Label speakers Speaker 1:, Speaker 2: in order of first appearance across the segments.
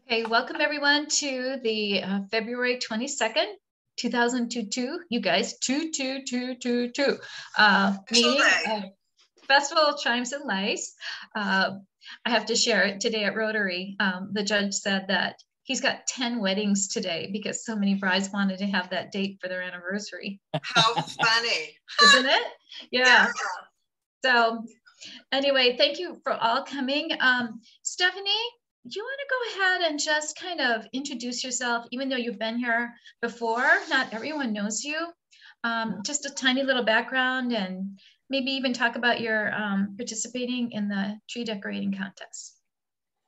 Speaker 1: Okay, welcome everyone to the February 22nd, 2022, you guys, 2222 meeting of Festival Chimes and Lights. I have to share today at Rotary, the judge said that he's got 10 weddings today because so many brides wanted to have that date for their anniversary.
Speaker 2: How funny.
Speaker 1: Isn't it? Yeah. So anyway, thank you for all coming. Stephanie, do you want to go ahead and just kind of introduce yourself, even though you've been here before? Not everyone knows you. Just a tiny little background and maybe even talk about your participating in the tree decorating contest.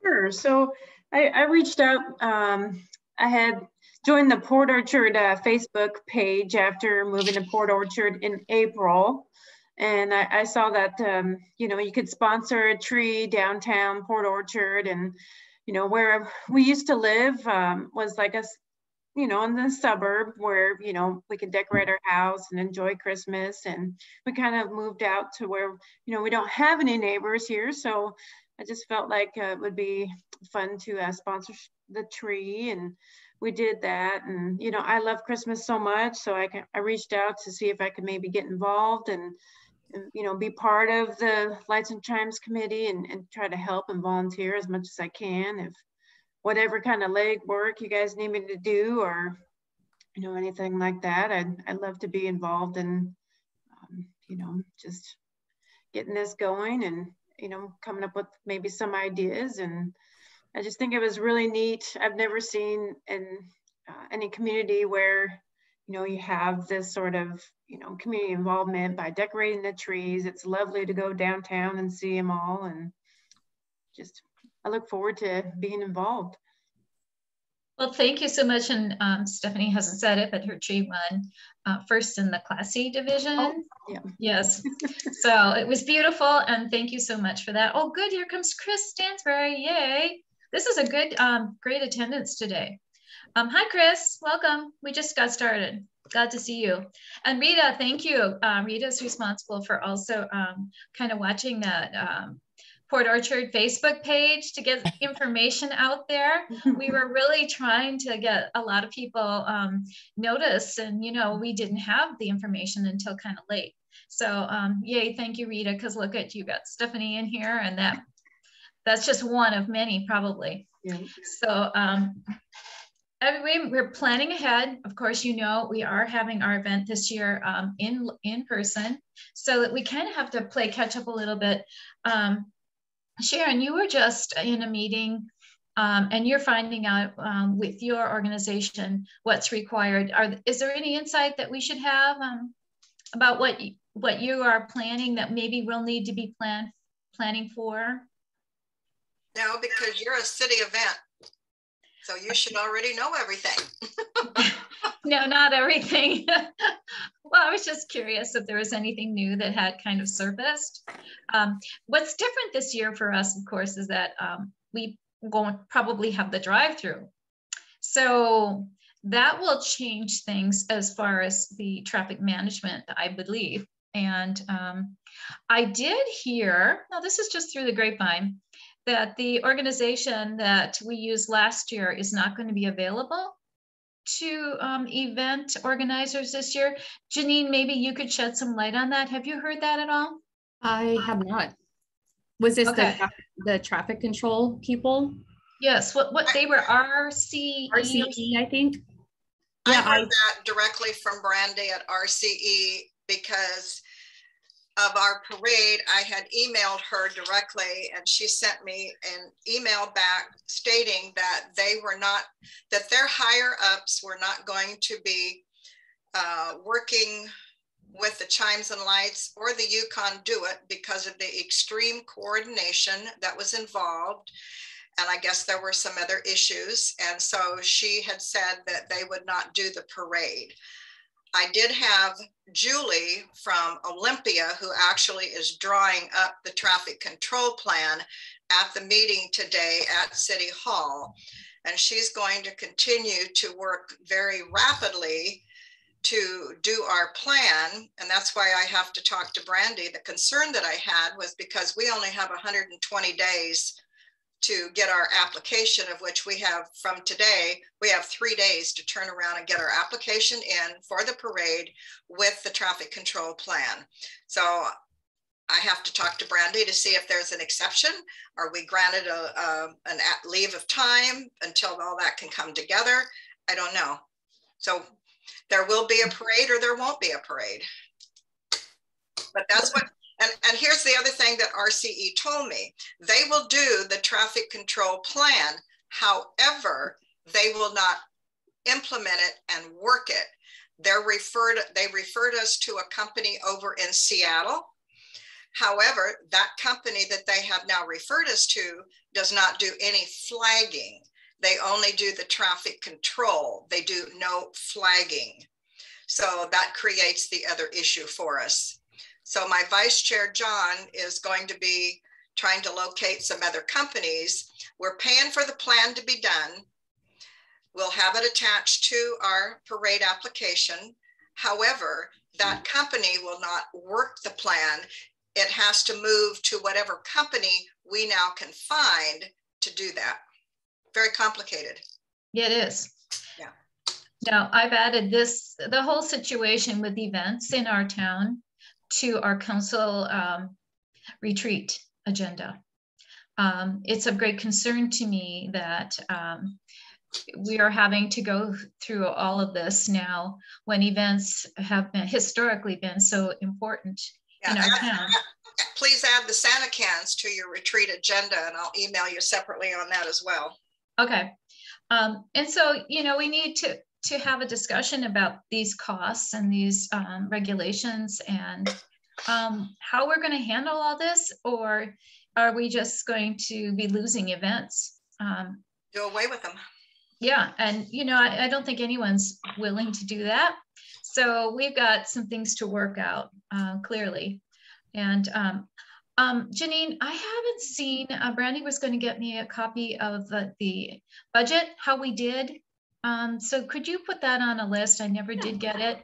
Speaker 3: Sure. So I reached out. I had joined the Port Orchard Facebook page after moving to Port Orchard in April. And I saw that, you could sponsor a tree downtown Port Orchard, and, where we used to live was like in the suburb where, we could decorate our house and enjoy Christmas. And we kind of moved out to where, we don't have any neighbors here. So I just felt like it would be fun to sponsor the tree. And we did that. And, I love Christmas so much. So I reached out to see if I could maybe get involved and be part of the Lights and Chimes committee and try to help and volunteer as much as I can. If whatever kind of leg work you guys need me to do, or anything like that, I'd love to be involved in just getting this going and coming up with maybe some ideas. And I just think it was really neat. I've never seen in any community where you have this sort of community involvement by decorating the trees. It's lovely to go downtown and see them all, and just I look forward to being involved.
Speaker 1: Well, thank you so much. And Stephanie hasn't said it, but her tree won first in the Class C division.
Speaker 3: Oh, yeah.
Speaker 1: Yes. So it was beautiful. And thank you so much for that. Oh, good. Here comes Chris Stansbury. Yay. This is a good, great attendance today. Hi, Chris. Welcome. We just got started. Glad to see you. And Rita, thank you. Rita is responsible for also kind of watching that Port Orchard Facebook page to get information out there. We were really trying to get a lot of people noticed, and we didn't have the information until kind of late. So yay, thank you, Rita, because look at you got Stephanie in here, and that's just one of many probably. Yeah. So anyway, we're planning ahead. Of course, we are having our event this year in person, so that we kind of have to play catch up a little bit. Sharon, you were just in a meeting and you're finding out with your organization what's required. Is there any insight that we should have about what you are planning that maybe we'll need to be planning for?
Speaker 2: No, because you're a city event, so you should already know everything.
Speaker 1: No, not everything. Well, I was just curious if there was anything new that had kind of surfaced. What's different this year for us, of course, is that we won't probably have the drive-through. So that will change things as far as the traffic management, I believe. And I did hear, now this is just through the grapevine, that the organization that we used last year is not going to be available to event organizers this year. Janine, maybe you could shed some light on that. Have you heard that at all?
Speaker 4: I have not. Was this
Speaker 1: okay.
Speaker 4: the traffic control people?
Speaker 1: Yes, what they were RCE,
Speaker 4: I think.
Speaker 2: Yeah, I heard that directly from Brandy at RCE because of our parade. I had emailed her directly, and she sent me an email back stating that that their higher ups were not going to be working with the Chimes and Lights or the Yukon Do It because of the extreme coordination that was involved. And I guess there were some other issues. And so she had said that they would not do the parade. I did have Julie from Olympia, who actually is drawing up the traffic control plan, at the meeting today at City Hall. And she's going to continue to work very rapidly to do our plan. And that's why I have to talk to Brandy. The concern that I had was because we only have 120 days to get our application, of which we have from today, we have 3 days to turn around and get our application in for the parade with the traffic control plan. So I have to talk to Brandy to see if there's an exception. Are we granted an leave of time until all that can come together? I don't know. So there will be a parade or there won't be a parade. But that's what, and here's the other thing that RCE told me. They will do the traffic control plan. However, they will not implement it and work it. They referred us to a company over in Seattle. However, that company that they have now referred us to does not do any flagging. They only do the traffic control. They do no flagging. So that creates the other issue for us. So my vice chair, John, is going to be trying to locate some other companies. We're paying for the plan to be done. We'll have it attached to our parade application. However, that company will not work the plan. It has to move to whatever company we now can find to do that. Very complicated.
Speaker 1: Yeah, it is.
Speaker 2: Yeah.
Speaker 1: Now, I've added the whole situation with events in our town to our council retreat agenda. It's of great concern to me that we are having to go through all of this now when events have historically been so important in our town.
Speaker 2: Please add the Santa cans to your retreat agenda, and I'll email you separately on that as well.
Speaker 1: Okay. And so, we need to have a discussion about these costs and these regulations and how we're going to handle all this, or are we just going to be losing events?
Speaker 2: Do away with them.
Speaker 1: Yeah. And, I don't think anyone's willing to do that. So we've got some things to work out clearly. And Janine, I haven't seen, Brandy was going to get me a copy of the budget, how we did. So could you put that on a list? I never did get it.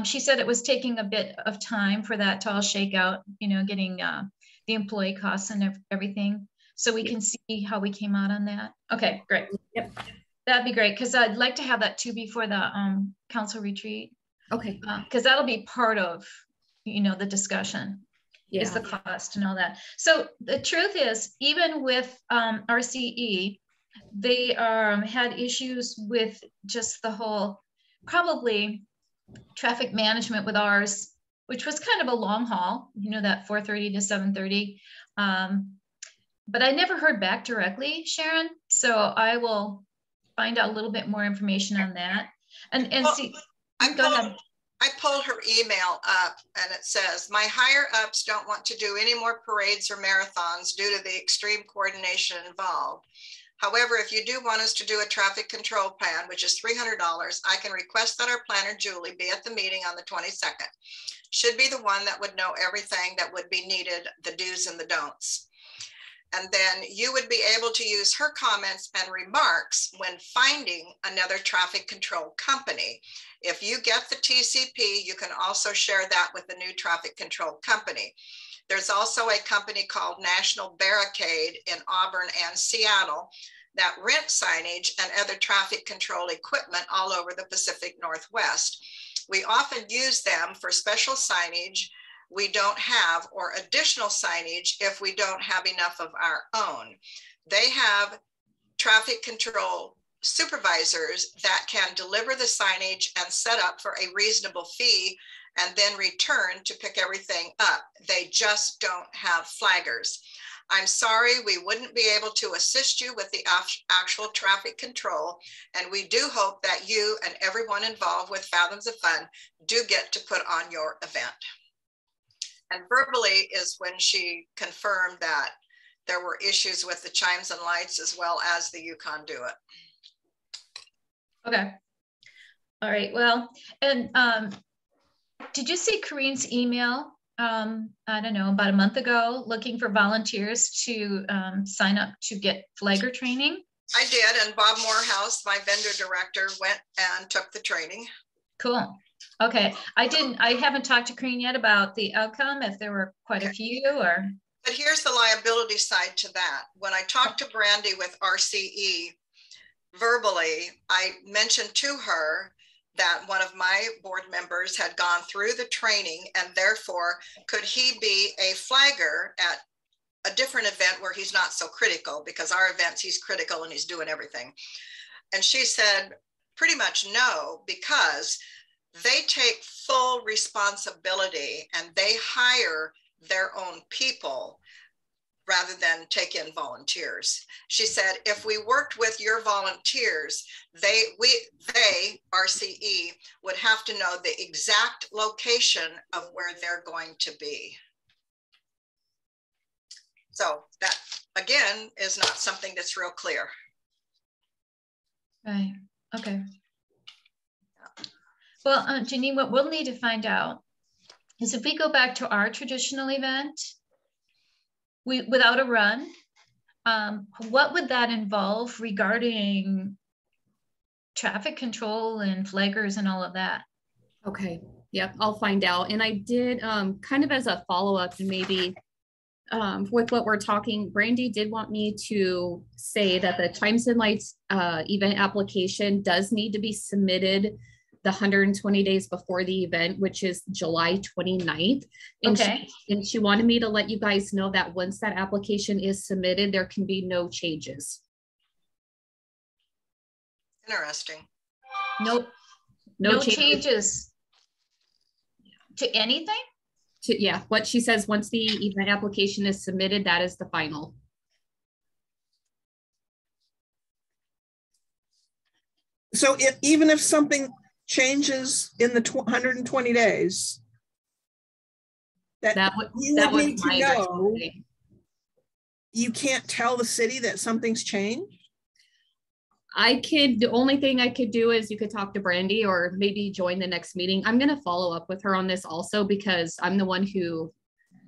Speaker 1: She said it was taking a bit of time for that to all shake out, getting the employee costs and everything. So we can see how we came out on that. Okay, great.
Speaker 4: Yep.
Speaker 1: That'd be great, because I'd like to have that too before the council retreat.
Speaker 4: Okay.
Speaker 1: Because that'll be part of, the discussion. Yeah. Is the cost and all that. So the truth is, even with RCE, they had issues with just the whole, probably traffic management with ours, which was kind of a long haul, that 4:30 to 7:30. But I never heard back directly, Sharon. So I will find out a little bit more information on that. And well, see, go ahead.
Speaker 2: I pulled her email up and it says, my higher ups don't want to do any more parades or marathons due to the extreme coordination involved. However, if you do want us to do a traffic control plan, which is $300, I can request that our planner, Julie, be at the meeting on the 22nd. Should be the one that would know everything that would be needed, the do's and the don'ts. And then you would be able to use her comments and remarks when finding another traffic control company. If you get the TCP, you can also share that with the new traffic control company. There's also a company called National Barricade in Auburn and Seattle that rent signage and other traffic control equipment all over the Pacific Northwest. We often use them for special signage we don't have, or additional signage if we don't have enough of our own. They have traffic control supervisors that can deliver the signage and set up for a reasonable fee and then return to pick everything up. They just don't have flaggers. I'm sorry, we wouldn't be able to assist you with the actual traffic control, and we do hope that you and everyone involved with Fathoms of Fun do get to put on your event. And verbally is when she confirmed that there were issues with the chimes and lights as well as the Yukon Do It.
Speaker 1: Okay. All right. Well, and did you see Corinne's email? I don't know, about a month ago, looking for volunteers to sign up to get flagger training?
Speaker 2: I did, and Bob Morehouse, my vendor director, went and took the training.
Speaker 1: Cool. Okay, I haven't talked to Corinne yet about the outcome, if there were quite a few or.
Speaker 2: But here's the liability side to that. When I talked to Brandy with RCE verbally, I mentioned to her that one of my board members had gone through the training, and therefore could he be a flagger at a different event where he's not so critical, because our events he's critical and he's doing everything. And she said pretty much no, because they take full responsibility and they hire their own people rather than take in volunteers. She said, if we worked with your volunteers, they, RCE, would have to know the exact location of where they're going to be. So that, again, is not something that's real clear.
Speaker 1: Right, okay. Well, Janine, what we'll need to find out is if we go back to our traditional event, without a run, what would that involve regarding traffic control and flaggers and all of that?
Speaker 4: Okay, yep, I'll find out. And I did kind of as a follow-up, and maybe with what we're talking, Brandy did want me to say that the Chimes and Lights event application does need to be submitted the 120 days before the event, which is July 29th. And
Speaker 1: okay.
Speaker 4: She wanted me to let you guys know that once that application is submitted, there can be no changes.
Speaker 2: Interesting.
Speaker 1: Nope. No changes to anything?
Speaker 4: Yeah, what she says, once the event application is submitted, that is the final.
Speaker 5: So even if something changes in the 120 days, that would need to know, you can't tell the city that something's changed?
Speaker 4: The only thing I could do is you could talk to Brandy or maybe join the next meeting. I'm going to follow up with her on this also, because I'm the one who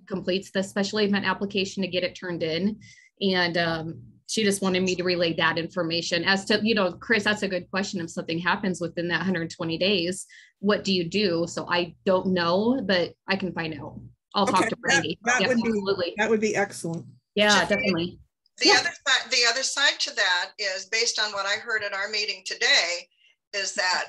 Speaker 4: completes the special event application to get it turned in. And she just wanted me to relay that information. As to, you know, Chris, that's a good question. If something happens within that 120 days, what do you do? So I don't know, but I can find out. I'll talk to Brandy.
Speaker 5: That would be excellent.
Speaker 4: Yeah, definitely.
Speaker 2: The other side to that is, based on what I heard at our meeting today, is that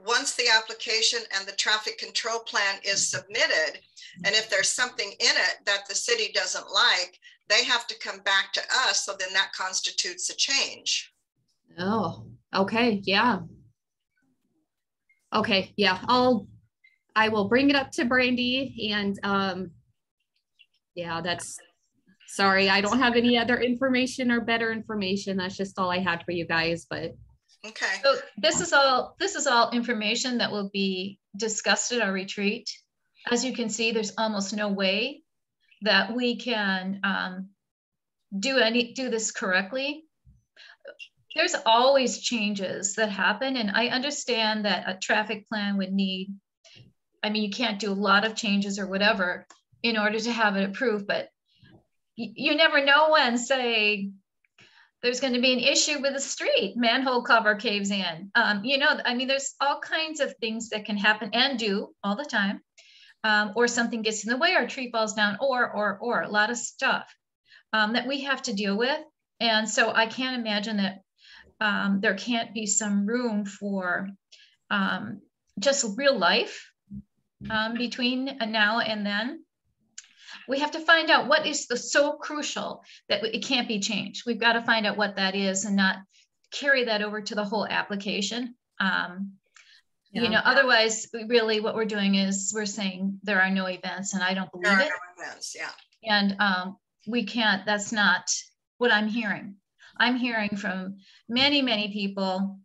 Speaker 2: once the application and the traffic control plan is submitted, and if there's something in it that the city doesn't like, they have to come back to us. So then that constitutes a change.
Speaker 4: Oh, okay. Yeah. Okay. Yeah. I will bring it up to Brandy, and yeah, sorry, I don't have any other information or better information. That's just all I had for you guys, but.
Speaker 2: Okay.
Speaker 1: So this is all information that will be discussed at our retreat. As you can see, there's almost no way that we can do this correctly. There's always changes that happen, and I understand that a traffic plan would need, I mean, you can't do a lot of changes or whatever in order to have it approved, but you never know when, say, there's going to be an issue with a street, manhole cover caves in. You know, I mean, there's all kinds of things that can happen and do all the time. Or something gets in the way, or a tree falls down, or a lot of stuff that we have to deal with. And so I can't imagine that there can't be some room for just real life between now and then. We have to find out what is so crucial that it can't be changed. We've got to find out what that is and not carry that over to the whole application. You know, otherwise, really what we're doing is we're saying there are no events, and I don't believe it. There are
Speaker 2: no events, yeah.
Speaker 1: And we can't, that's not what I'm hearing. I'm hearing from many, many people.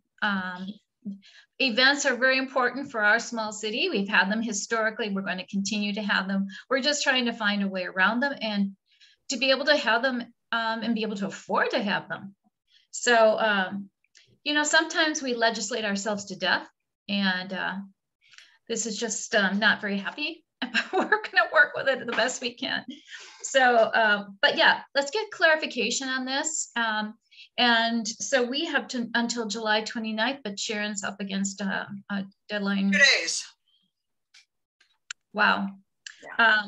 Speaker 1: Events are very important for our small city. We've had them historically. We're going to continue to have them. We're just trying to find a way around them and to be able to have them and be able to afford to have them. So, you know, sometimes we legislate ourselves to death, and this is just not very happy. We're going to work with it the best we can. So, but yeah, let's get clarification on this. And so we have until July 29th, but Sharon's up against a deadline.
Speaker 2: 2 days.
Speaker 1: Wow. Yeah.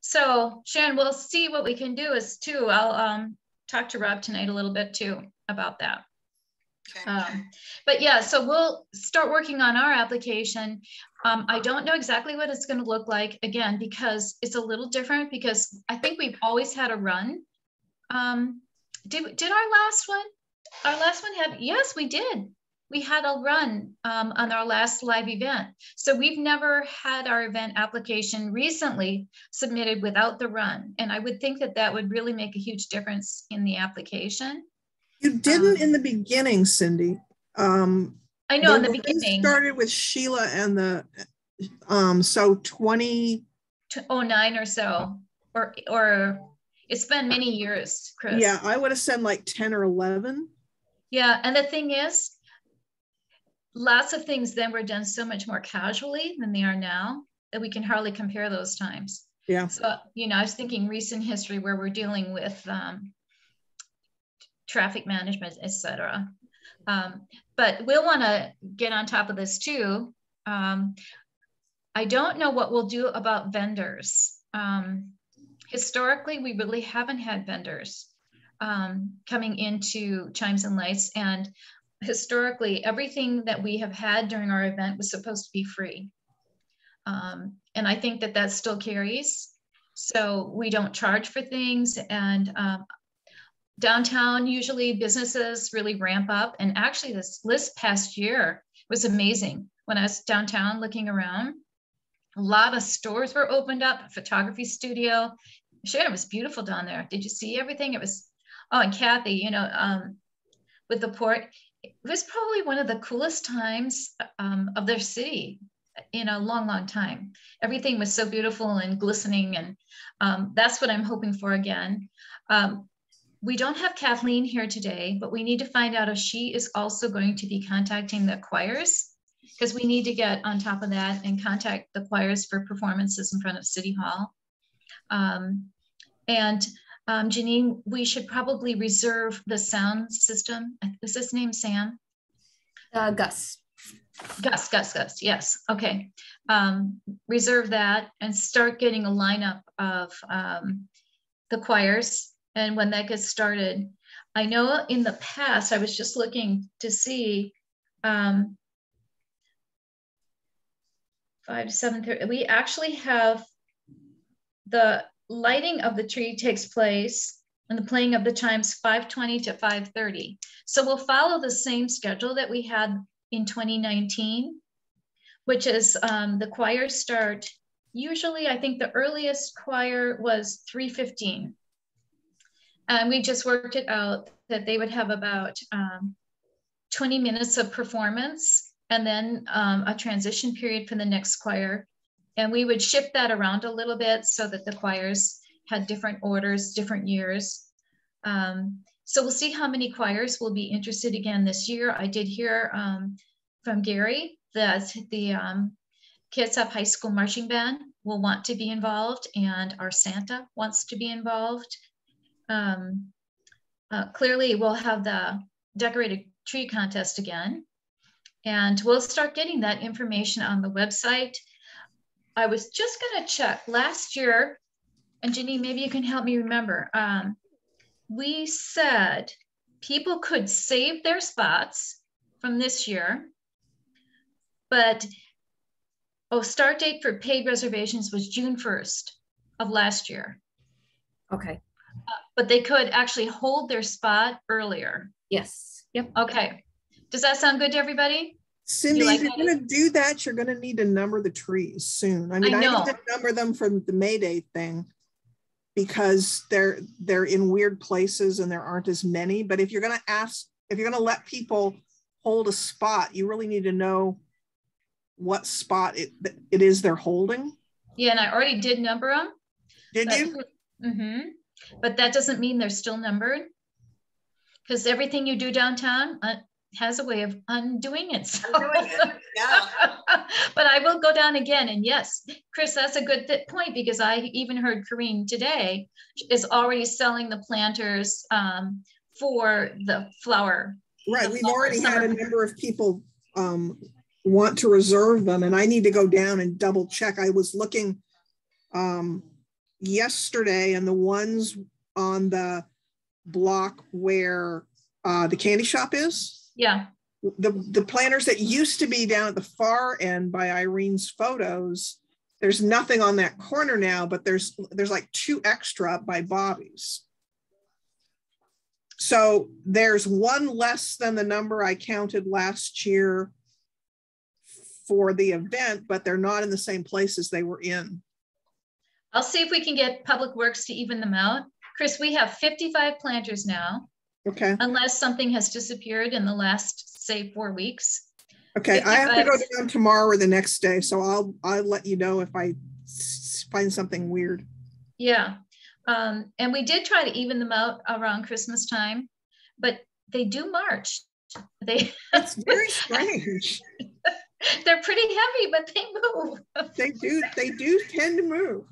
Speaker 1: So Sharon, we'll see what we can do is too. I'll talk to Rob tonight a little bit too about that.
Speaker 2: Okay.
Speaker 1: But yeah, so we'll start working on our application. I don't know exactly what it's going to look like, again, because it's a little different, because I think we've always had a run. Did our last one have, yes, we did. We had a run on our last live event. So we've never had our event application recently submitted without the run. And I would think that that would really make a huge difference in the application.
Speaker 5: You didn't in the beginning, Cindy.
Speaker 1: I know in the beginning.
Speaker 5: Started with Sheila and the, so
Speaker 1: 2009 or so, or it's been many years, Chris.
Speaker 5: Yeah, I would have said like 10 or 11.
Speaker 1: Yeah, and the thing is, lots of things then were done so much more casually than they are now that we can hardly compare those times.
Speaker 5: Yeah.
Speaker 1: So, you know, I was thinking recent history where we're dealing with traffic management, etc. But we'll want to get on top of this too. I don't know what we'll do about vendors. Historically, we really haven't had vendors coming into Chimes and Lights, and historically, everything that we have had during our event was supposed to be free. And I think that that still carries. So we don't charge for things, and downtown, usually businesses really ramp up. And actually this past year was amazing. When I was downtown looking around, a lot of stores were opened up, a photography studio. Sharon, it was beautiful down there. Did you see everything? It was, oh, and Kathy, you know, with the port, it was probably one of the coolest times of their city in a long, long time. Everything was so beautiful and glistening, and that's what I'm hoping for again. We don't have Kathleen here today, but we need to find out if she is also going to be contacting the choirs, because we need to get on top of that and contact the choirs for performances in front of City Hall. Janine, we should probably reserve the sound system. Is his name Sam?
Speaker 4: Gus.
Speaker 1: Gus, yes, okay. Reserve that and start getting a lineup of the choirs. And when that gets started, I know in the past, I was just looking to see 5 to 7:30, we actually have the lighting of the tree takes place and the playing of the chimes 5:20 to 5:30. So we'll follow the same schedule that we had in 2019, which is the choirs start, usually I think the earliest choir was 3:15. And we just worked it out that they would have about 20 minutes of performance and then a transition period for the next choir. And we would shift that around a little bit so that the choirs had different orders, different years. So we'll see how many choirs will be interested again this year. I did hear from Gary that the Kitsap High School Marching Band will want to be involved, and our Santa wants to be involved. Clearly we'll have the decorated tree contest again, and we'll start getting that information on the website. I was just gonna check last year, and Janine, maybe you can help me remember. We said people could save their spots from this year, but start date for paid reservations was June 1st of last year.
Speaker 4: Okay.
Speaker 1: But they could actually hold their spot earlier.
Speaker 4: Yes. Yep.
Speaker 1: Okay. Does that sound good to everybody?
Speaker 5: Cindy, if you're going to do that, you're going to need to number the trees soon. I mean, I need to number them from the May Day thing because they're in weird places and there aren't as many. But if you're going to let people hold a spot, you really need to know what spot it is they're holding.
Speaker 1: Yeah, and I already did number them.
Speaker 5: Did you?
Speaker 1: Mm-hmm. But that doesn't mean they're still numbered, because everything you do downtown has a way of undoing it. So.
Speaker 2: Yeah.
Speaker 1: But I will go down again. And yes, Chris, that's a good point, because I even heard Corrine today is already selling the planters for the flower.
Speaker 5: Right. We've already had a number of people want to reserve them, and I need to go down and double check. I was looking yesterday, and the ones on the block where the candy shop is.
Speaker 1: Yeah.
Speaker 5: The planters that used to be down at the far end by Irene's photos, there's nothing on that corner now, but there's like 2 extra up by Bobby's. So there's 1 less than the number I counted last year for the event, but they're not in the same places they were in.
Speaker 1: I'll see if we can get Public Works to even them out. Chris, we have 55 planters now.
Speaker 5: Okay.
Speaker 1: Unless something has disappeared in the last, say, 4 weeks.
Speaker 5: Okay, 55. I have to go down tomorrow or the next day, so I'll let you know if I find something weird.
Speaker 1: Yeah, and we did try to even them out around Christmas time, but they do march.
Speaker 5: It's very strange.
Speaker 1: They're pretty heavy, but they move.
Speaker 5: They do tend to move.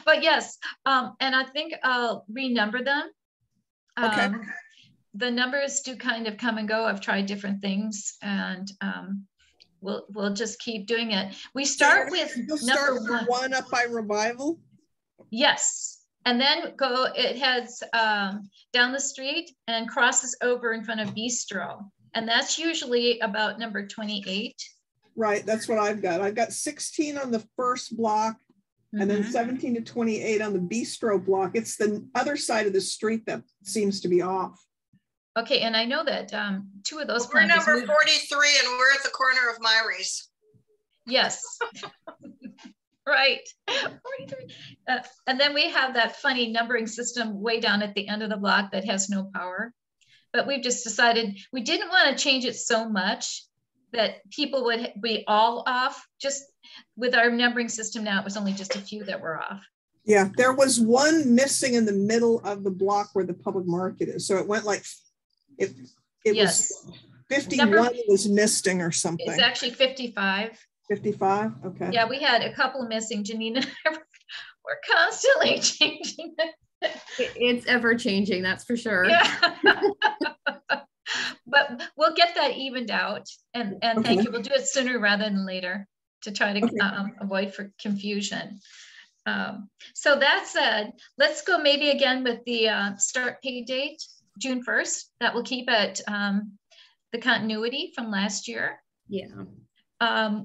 Speaker 1: But yes, and I think I'll renumber them.
Speaker 5: Okay.
Speaker 1: The numbers do kind of come and go. I've tried different things, and we'll just keep doing it. We start with number
Speaker 5: 1 up by Revival.
Speaker 1: Yes, and then it heads down the street and crosses over in front of Bistro, and that's usually about number 28.
Speaker 5: Right, that's what I've got. I've got 16 on the first block, and then 17 to 28 on the Bistro block. It's the other side of the street that seems to be off.
Speaker 1: Okay, and I know that 2 of those
Speaker 2: we're number 43, and we're at the corner of Myrie's.
Speaker 1: Yes. Right. 43. And then we have that funny numbering system way down at the end of the block that has no power. But we've just decided we didn't want to change it so much that people would be all off. Just with our numbering system now, it was only just a few that were off.
Speaker 5: Yeah, there was 1 missing in the middle of the block where the public market is. So it went like, it
Speaker 1: yes.
Speaker 5: was 51 was missing or something.
Speaker 1: It's actually 55.
Speaker 5: 55, okay.
Speaker 1: Yeah, we had a couple missing. Janine and I were constantly changing it.
Speaker 4: It's ever changing, that's for sure.
Speaker 1: Yeah. But we'll get that evened out, and okay. Thank you. We'll do it sooner rather than later to try to avoid for confusion. So that said, let's go maybe again with the start pay date, June 1st. That will keep it the continuity from last year.
Speaker 4: Yeah.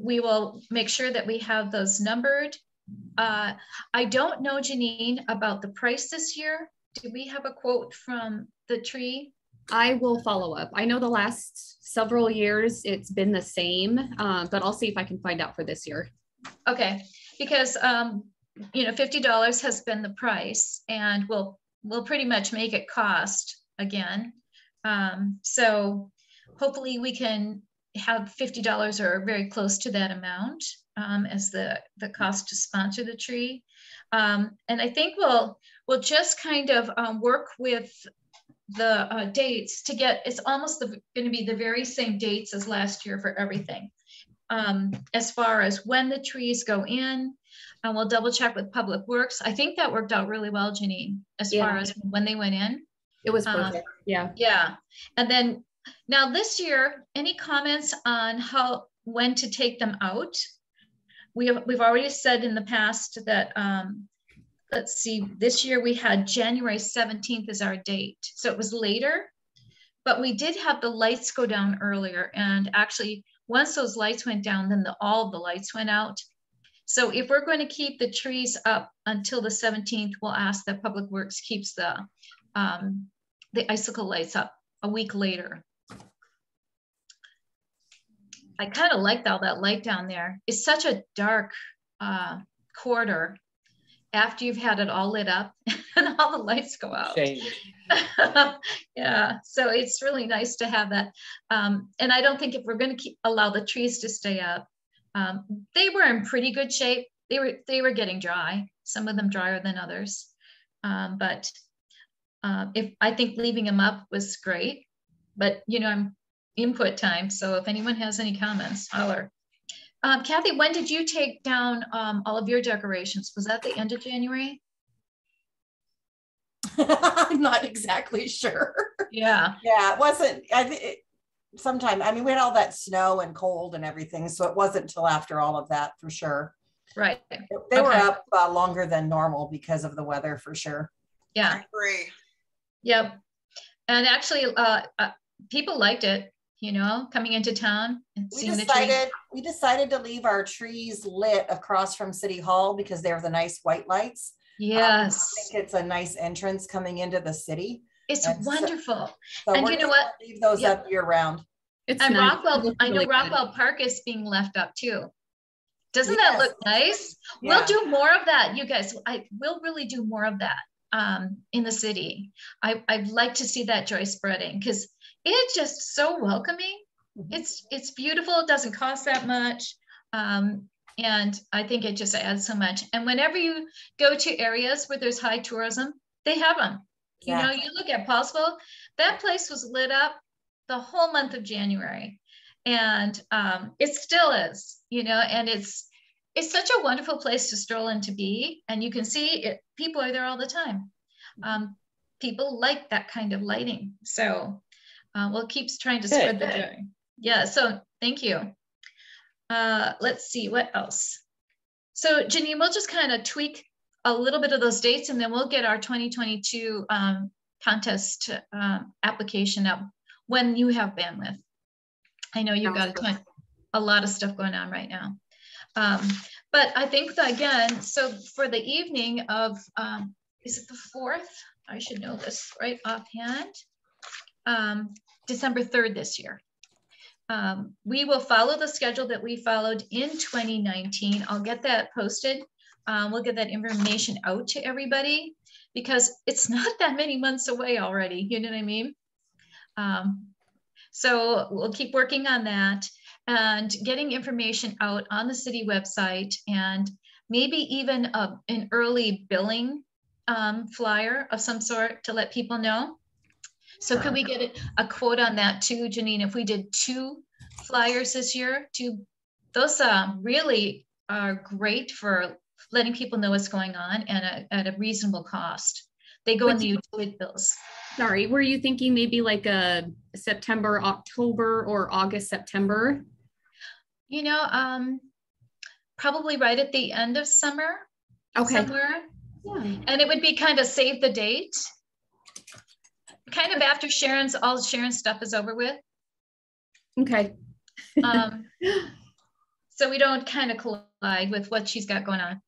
Speaker 1: We will make sure that we have those numbered. I don't know, Janine, about the price this year. Do we have a quote from the tree?
Speaker 4: I will follow up. I know the last several years it's been the same, but I'll see if I can find out for this year.
Speaker 1: Okay, because you know, $50 has been the price, and we'll pretty much make it cost again. So hopefully we can have $50 or very close to that amount as the cost to sponsor the tree. And I think we'll just kind of work with the dates to get, it's almost going to be the very same dates as last year for everything. As far as when the trees go in, we'll double check with Public Works. I think that worked out really well, Janine, as far as when they went in.
Speaker 4: It was perfect, yeah.
Speaker 1: Yeah, and then now this year, any comments on when to take them out? We've already said in the past that, let's see, this year we had January 17th as our date. So it was later, but we did have the lights go down earlier. And actually, once those lights went down, then all the lights went out. So if we're going to keep the trees up until the 17th, we'll ask that Public Works keeps the icicle lights up a week later. I kind of liked all that light down there. It's such a dark corridor after you've had it all lit up and all the lights go out. Yeah, so it's really nice to have that. And I don't think if we're going to allow the trees to stay up, they were in pretty good shape. They were getting dry, some of them drier than others. But I think leaving them up was great. But, you know, I'm input time. So if anyone has any comments, holler. Kathy, when did you take down all of your decorations? Was that the end of January?
Speaker 6: I'm not exactly sure.
Speaker 1: Yeah.
Speaker 6: Yeah, it wasn't, sometime, I mean, we had all that snow and cold and everything, so it wasn't until after all of that for sure.
Speaker 1: Right.
Speaker 6: They were up longer than normal because of the weather, for sure.
Speaker 1: Yeah.
Speaker 2: I agree.
Speaker 1: Yep. And actually, people liked it, you know, coming into town and seeing the tree.
Speaker 6: We decided to leave our trees lit across from City Hall because they're the nice white lights.
Speaker 1: Yes.
Speaker 6: I think it's a nice entrance coming into the city.
Speaker 1: It's wonderful.
Speaker 6: So
Speaker 1: and you know what?
Speaker 6: Leave those up year round.
Speaker 1: And nice. Rockwell, I know Rockwell Park is being left up too. Doesn't that look nice? Yeah. We'll do more of that, you guys. I will really do more of that in the city. I'd like to see that joy spreading because it's just so welcoming. Mm-hmm. It's beautiful. It doesn't cost that much. And I think it just adds so much. And whenever you go to areas where there's high tourism, they have them. You know, you look at Paulsville, that place was lit up the whole month of January. And it still is, you know, and it's such a wonderful place to stroll in to be. And you can see it, people are there all the time. People like that kind of lighting. So we'll keep trying to spread the joy. Yeah, so thank you. Let's see, what else? So Janine, we'll just kind of tweak a little bit of those dates and then we'll get our 2022 contest application up when you have bandwidth. I know you've got a lot of stuff going on right now. But I think that again, so for the evening of, is it the 4th? I should know this right offhand. December 3rd this year. We will follow the schedule that we followed in 2019. I'll get that posted. We'll get that information out to everybody because it's not that many months away already. You know what I mean? So we'll keep working on that and getting information out on the city website and maybe even an early billing flyer of some sort to let people know. So could we get a quote on that too, Janine? If we did 2 flyers this year, those really are great for letting people know what's going on and at a reasonable cost. They go in the utility bills.
Speaker 4: Sorry, were you thinking maybe like a September, October, or August, September?
Speaker 1: You know, probably right at the end of summer. Okay. Somewhere. Yeah. And it would be kind of save the date. Kind of after all Sharon's stuff is over with.
Speaker 4: Okay.
Speaker 1: So we don't kind of collide with what she's got going on.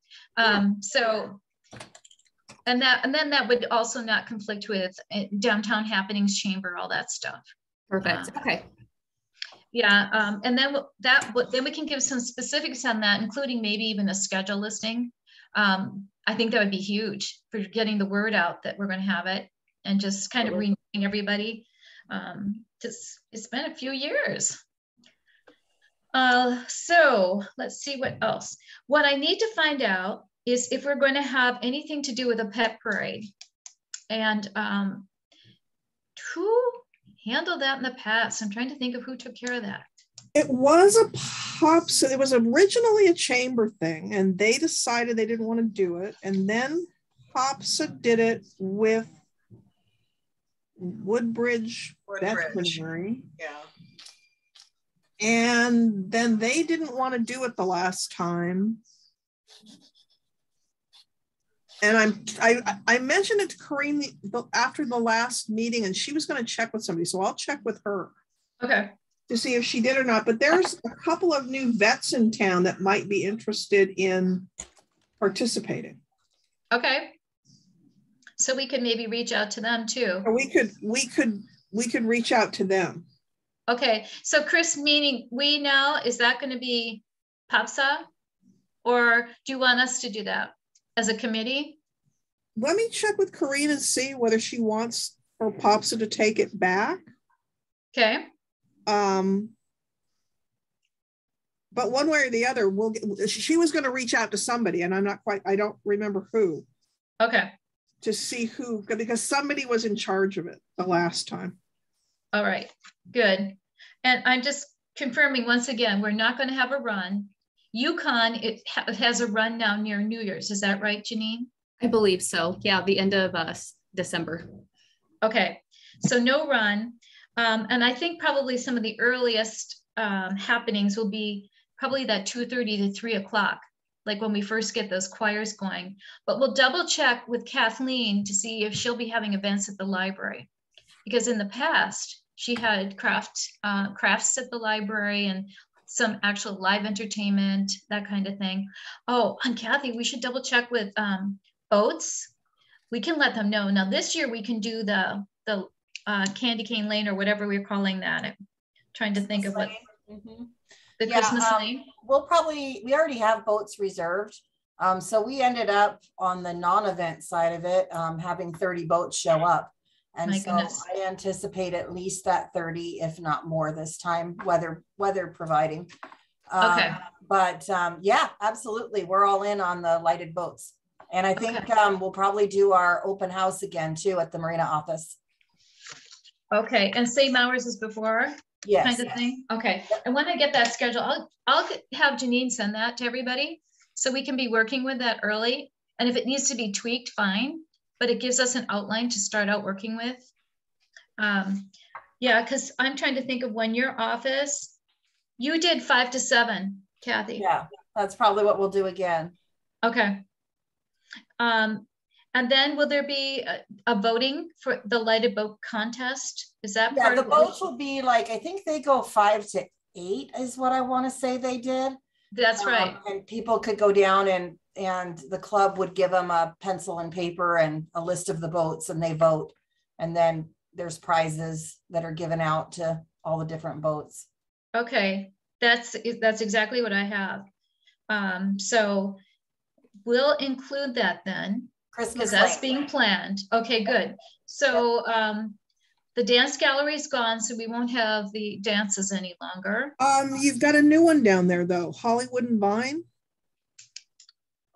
Speaker 1: So, and then that would also not conflict with Downtown Happenings Chamber, all that stuff.
Speaker 4: Perfect. Okay.
Speaker 1: Yeah, and then then we can give some specifics on that, including maybe even a schedule listing. I think that would be huge for getting the word out that we're going to have it and just kind of renewing everybody. It's been a few years. So let's see what else. What I need to find out is if we're going to have anything to do with a pet parade. And who handled that in the past? I'm trying to think of who took care of that.
Speaker 5: It was a POPSA. It was originally a chamber thing, and they decided they didn't want to do it. And then POPSA did it with Woodbridge Veterinary.
Speaker 2: Yeah.
Speaker 5: And then they didn't want to do it the last time. And I mentioned it to Corinne after the last meeting, and she was going to check with somebody. So I'll check with her.
Speaker 1: Okay.
Speaker 5: To see if she did or not. But there's a couple of new vets in town that might be interested in participating.
Speaker 1: Okay. So we could maybe reach out to them too.
Speaker 5: Or we could reach out to them.
Speaker 1: Okay. So Chris, meaning we now, is that going to be POPSA? Or do you want us to do that as a committee?
Speaker 5: Let me check with Corinne and see whether she wants her POPSA to take it back.
Speaker 1: Okay.
Speaker 5: But one way or the other, she was going to reach out to somebody, and I don't remember who.
Speaker 1: Okay.
Speaker 5: To see who, because somebody was in charge of it the last time.
Speaker 1: All right, good. And I'm just confirming once again, we're not going to have a run. Yukon, it has a run now near New Year's. Is that right, Janine?
Speaker 4: I believe so. Yeah, the end of December.
Speaker 1: Okay, so no run. And I think probably some of the earliest happenings will be probably that 2:30 to 3 o'clock like when we first get those choirs going. But we'll double check with Kathleen to see if she'll be having events at the library. Because in the past, she had crafts at the library and some actual live entertainment, that kind of thing. Oh, and Kathy, we should double check with boats. We can let them know. Now this year we can do the Candy Cane Lane or whatever we're calling that. I'm trying to think of what the Christmas lane.
Speaker 6: We already have boats reserved. So we ended up on the non-event side of it, having 30 boats show up. And
Speaker 1: My
Speaker 6: so
Speaker 1: goodness.
Speaker 6: I anticipate at least that 30, if not more this time, weather providing.
Speaker 1: Okay.
Speaker 6: But yeah, absolutely. We're all in on the lighted boats. And I think we'll probably do our open house again too at the Marina office.
Speaker 1: Okay, and same hours as before?
Speaker 6: Yes.
Speaker 1: Kind of thing? Okay, and when I get that schedule, I'll have Janine send that to everybody so we can be working with that early. And if it needs to be tweaked, fine. But it gives us an outline to start out working with. Yeah, because I'm trying to think of when your office, you did 5 to 7, Kathy.
Speaker 6: Yeah, that's probably what we'll do again.
Speaker 1: Okay. And then will there be a voting for the lighted boat contest? Is that part of
Speaker 6: the boats will be like, I think they go 5 to 8 is what I want to say they did.
Speaker 1: That's right.
Speaker 6: And people could go down and the club would give them a pencil and paper and a list of the boats and they vote. And then there's prizes that are given out to all the different boats.
Speaker 1: Okay, that's exactly what I have. So we'll include that then.
Speaker 6: Christmas,
Speaker 1: because that's being planned. Okay, good. So the dance gallery is gone, so we won't have the dances any longer.
Speaker 5: You've got a new one down there though, Hollywood and Vine.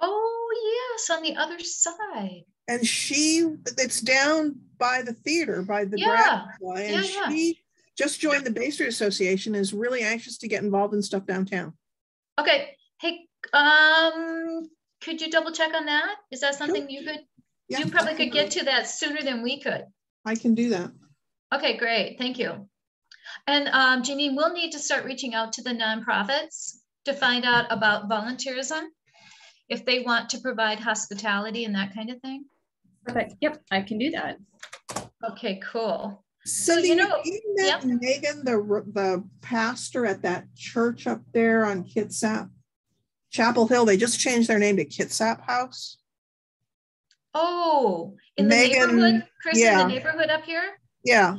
Speaker 1: Oh yes, on the other side.
Speaker 5: And it's down by the theater, by the Dragonfly, and she just joined the Bay Street Association, is really anxious to get involved in stuff downtown.
Speaker 1: Okay, hey, could you double check on that? Is that something you could, you probably could get to that sooner than we could.
Speaker 5: I can do that.
Speaker 1: Okay, great, thank you. And Janine, we'll need to start reaching out to the nonprofits to find out about volunteerism, if they want to provide hospitality and that kind of thing.
Speaker 4: Perfect, yep, I can do that.
Speaker 1: Okay, cool.
Speaker 5: Cindy, you met Megan, the pastor at that church up there on Kitsap, Chapel Hill. They just changed their name to Kitsap House.
Speaker 1: Oh, in Megan, the neighborhood, Chris, in the neighborhood up here?
Speaker 5: Yeah.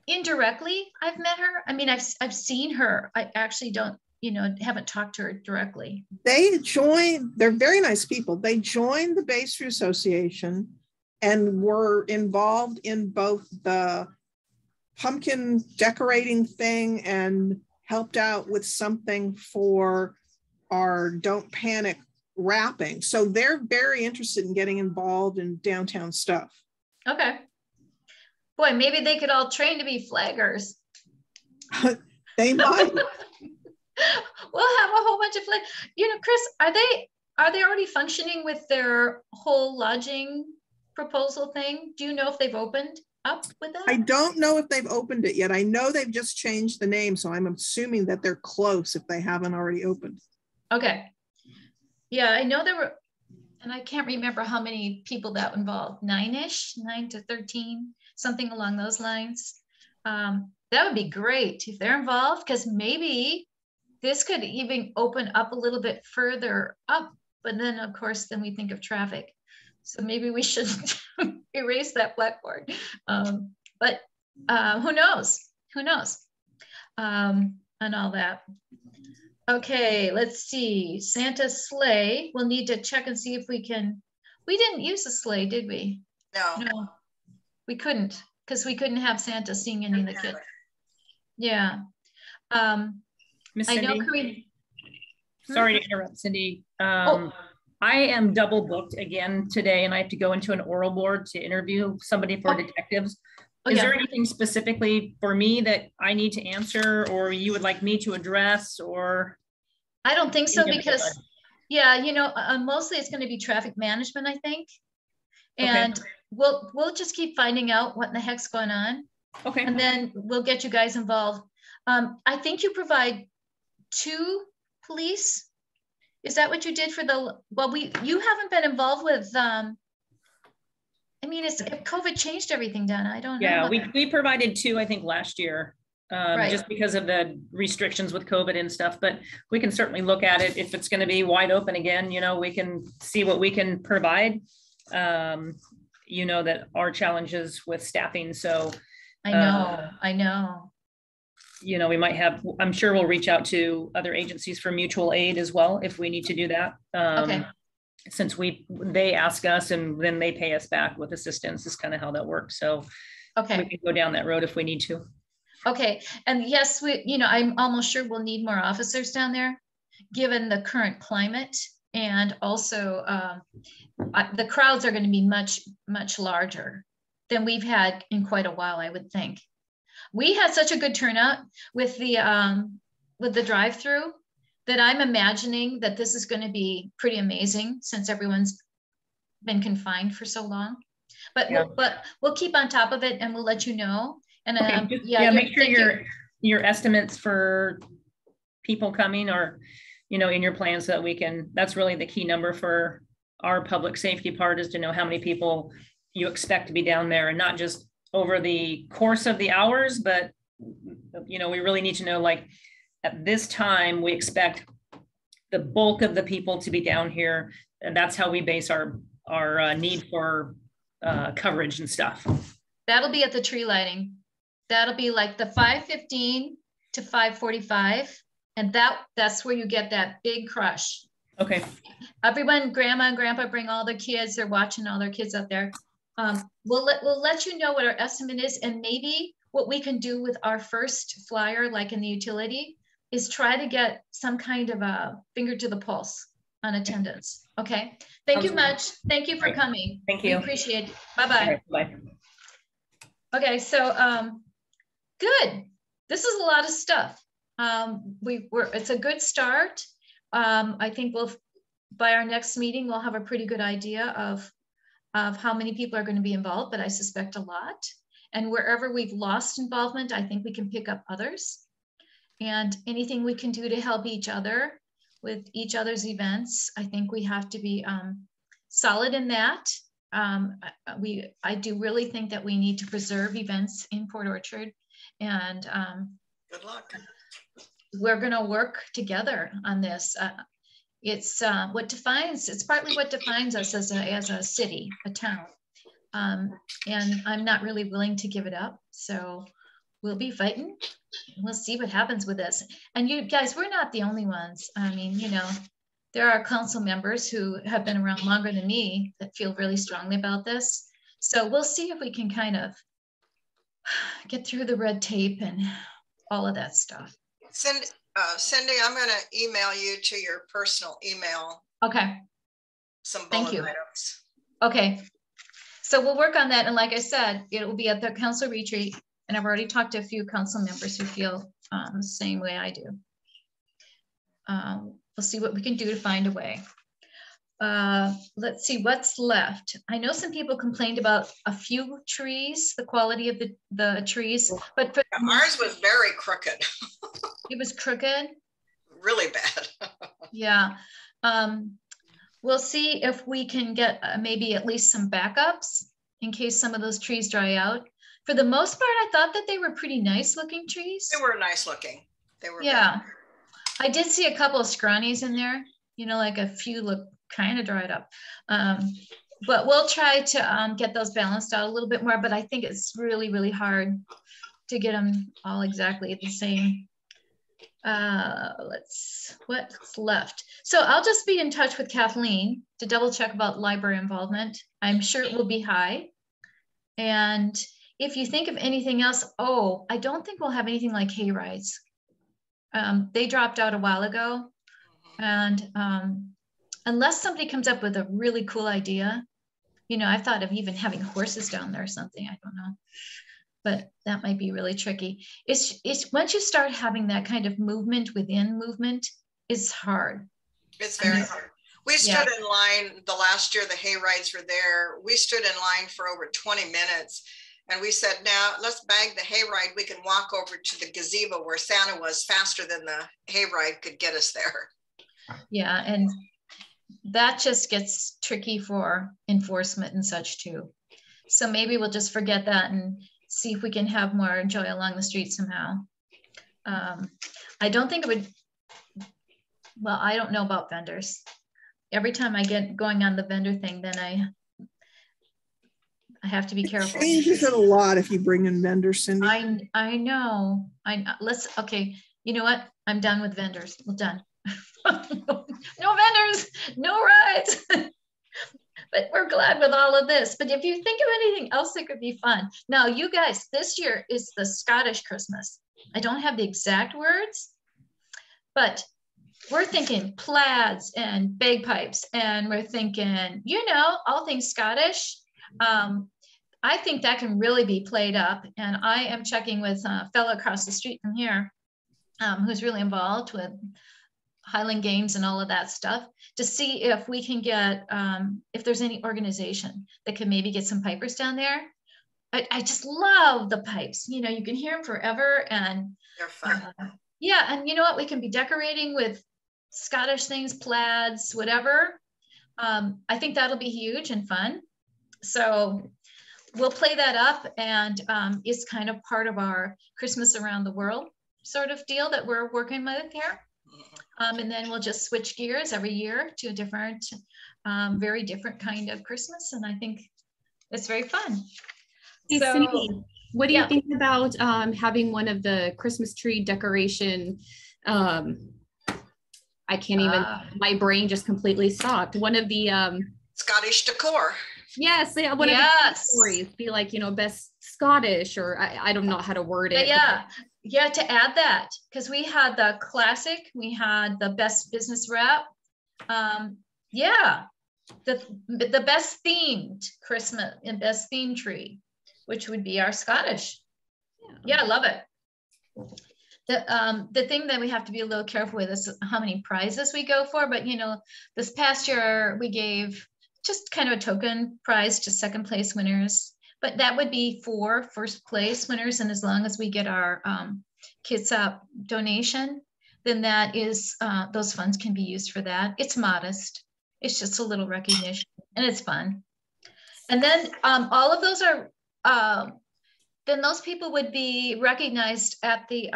Speaker 1: Indirectly, I've met her. I mean, I've seen her. I actually don't, haven't talked to her directly.
Speaker 5: They're very nice people. They joined the Bay Street Association and were involved in both the pumpkin decorating thing and helped out with something for our Don't Panic wrapping. So they're very interested in getting involved in downtown stuff. Okay.
Speaker 1: Boy, maybe they could all train to be flaggers.
Speaker 5: They might.
Speaker 1: We'll have a whole bunch of flags. Chris, are they already functioning with their whole lodging proposal thing? Do you know if they've opened up with that?
Speaker 5: I don't know if they've opened it yet. I know they've just changed the name, so I'm assuming that they're close if they haven't already opened.
Speaker 1: Okay. Yeah, I know there were, and I can't remember how many people that involved, 9-ish, 9 to 13, something along those lines. That would be great if they're involved, because maybe this could even open up a little bit further up, but then of course, then we think of traffic. So maybe we should erase that blackboard. But who knows? Who knows? And all that. Okay, let's see. Santa sleigh. We'll need to check and see if we can. We didn't use a sleigh, did we?
Speaker 2: No,
Speaker 1: we couldn't, because we couldn't have Santa sing any of the kids. Yeah.
Speaker 7: Miss
Speaker 1: I
Speaker 7: Cindy,
Speaker 1: know Corinne.
Speaker 7: sorry to interrupt, Cindy. I am double booked again today, and I have to go into an oral board to interview somebody for detectives. Is there anything specifically for me that I need to answer, or you would like me to address, or?
Speaker 1: I don't think so, because mostly it's going to be traffic management, I think. And we'll just keep finding out what in the heck's going on.
Speaker 7: Okay.
Speaker 1: And then we'll get you guys involved. I think you provide 2 police Is that what you did for the, well, you haven't been involved with, I mean, COVID changed everything, Donna. I don't know.
Speaker 7: Yeah, we provided 2, I think, last year,
Speaker 1: Right.
Speaker 7: just because of the restrictions with COVID and stuff, but we can certainly look at it. If it's going to be wide open again, you know, we can see what we can provide. You know, that our challenges with staffing. So
Speaker 1: I know.
Speaker 7: You know, we might have, I'm sure we'll reach out to other agencies for mutual aid as well, if we need to do that.
Speaker 1: Okay.
Speaker 7: Since they ask us and then they pay us back with assistance is kind of how that works. So
Speaker 1: okay,
Speaker 7: we can go down that road if we need to.
Speaker 1: Okay. And yes, you know, I'm almost sure we'll need more officers down there given the current climate. And also the crowds are going to be much, much larger than we've had in quite a while, I would think. We had such a good turnout with the drive-through that I'm imagining that this is going to be pretty amazing since everyone's been confined for so long. But yeah. we'll keep on top of it and we'll let you know. And
Speaker 7: okay, yeah, make sure your estimates for people coming are, you know, in your plans so that we can, that's really the key number for our public safety part, is to know how many people you expect to be down there, and not just over the course of the hours, but, you know, we really need to know, like, at this time, we expect the bulk of the people to be down here. And that's how we base our need for coverage and stuff.
Speaker 1: That'll be at the tree lighting. That'll be like the 5:15 to 5:45. And that's where you get that big crush.
Speaker 7: Okay.
Speaker 1: Everyone, grandma and grandpa bring all their kids. They're watching all their kids up there. We'll let you know what our estimate is, and maybe what we can do with our first flyer, like in the utility, is try to get some kind of a finger to the pulse on attendance. Okay. Thank you much. Thank you for coming.
Speaker 7: Thank you.
Speaker 1: We appreciate it. Bye-bye.
Speaker 7: Bye.
Speaker 1: Okay. So, good. This is a lot of stuff. It's a good start. I think by our next meeting, we'll have a pretty good idea of how many people are going to be involved, but I suspect a lot. And wherever we've lost involvement, I think we can pick up others. And anything we can do to help each other with each other's events, I think we have to be solid in that. I do really think that we need to preserve events in Port Orchard, and
Speaker 2: good luck.
Speaker 1: We're going to work together on this. It's partly what defines us as a city, a town. And I'm not really willing to give it up. So we'll be fighting. We'll see what happens with this. And you guys, we're not the only ones. I mean, you know, there are council members who have been around longer than me that feel really strongly about this. So we'll see if we can kind of get through the red tape and all of that stuff.
Speaker 2: Cindy, I'm going to email you to your personal email.
Speaker 1: Okay.
Speaker 2: Some bullet items.
Speaker 1: Okay. So we'll work on that. And like I said, it will be at the council retreat. And I've already talked to a few council members who feel the same way I do. We'll see what we can do to find a way. Let's see what's left. I know some people complained about a few trees, the quality of the trees, but
Speaker 2: ours was very crooked.
Speaker 1: It was crooked?
Speaker 2: Really bad.
Speaker 1: Yeah. We'll see if we can get maybe at least some backups in case some of those trees dry out. For the most part, I thought that they were pretty nice looking trees.
Speaker 2: They were nice looking. They were.
Speaker 1: Yeah. I did see a couple of scrawnies in there, you know, like a few look kind of dried up. But we'll try to get those balanced out a little bit more, but I think it's really, really hard to get them all exactly the same. What's left? So I'll just be in touch with Kathleen to double check about library involvement. I'm sure it will be high. And if you think of anything else, I don't think we'll have anything like hay rides. They dropped out a while ago. And unless somebody comes up with a really cool idea, you know, I thought of even having horses down there or something, I don't know. But that might be really tricky. It's once you start having that kind of movement within movement, it's hard.
Speaker 2: It's very hard. We stood in line the last year the hay rides were there. We stood in line for over 20 minutes. And we said, now let's bag the hay ride. We can walk over to the gazebo where Santa was faster than the hay ride could get us there.
Speaker 1: Yeah, and that just gets tricky for enforcement and such too. So maybe we'll just forget that and see if we can have more joy along the street somehow. I don't think it would, well, I don't know about vendors. Every time I get going on the vendor thing, then I have to be careful.
Speaker 5: It changes it a lot if you bring in vendors, Cindy.
Speaker 1: I know. Okay, you know what? I'm done with vendors. We're done. No vendors, no rides. But we're glad with all of this. But if you think of anything else that could be fun. Now, you guys, this year is the Scottish Christmas. I don't have the exact words, but we're thinking plaids and bagpipes, and we're thinking, you know, all things Scottish. I think that can really be played up. And I am checking with a fellow across the street from here who's really involved with Highland Games and all of that stuff to see if we can get, if there's any organization that can maybe get some pipers down there. I just love the pipes. You know, you can hear them forever, and
Speaker 2: they're fun.
Speaker 1: Yeah, and you know what? We can be decorating with Scottish things, plaids, whatever. I think that'll be huge and fun. So we'll play that up, and it's kind of part of our Christmas around the world sort of deal that we're working with here. And then we'll just switch gears every year to a different, very different kind of Christmas. And I think it's very fun.
Speaker 4: Hey,
Speaker 1: so,
Speaker 4: Cindy, what do you think about having one of the Christmas tree decoration? I can't even, my brain just completely stopped. One of the
Speaker 2: Scottish decor.
Speaker 4: Yes, yeah, one of the stories be like, you know, best Scottish, or I don't know how to word it.
Speaker 1: Yeah, to add that, because we had the classic, we had the best business rep. The best themed Christmas and best themed tree, which would be our Scottish. Yeah, I love it. The thing that we have to be a little careful with is how many prizes we go for. But, you know, this past year we gave just kind of a token prize to second place winners. But that would be for first place winners. And as long as we get our Kids Up donation, then that is, those funds can be used for that. It's modest. It's just a little recognition, and it's fun. And then all of those are, then those people would be recognized at the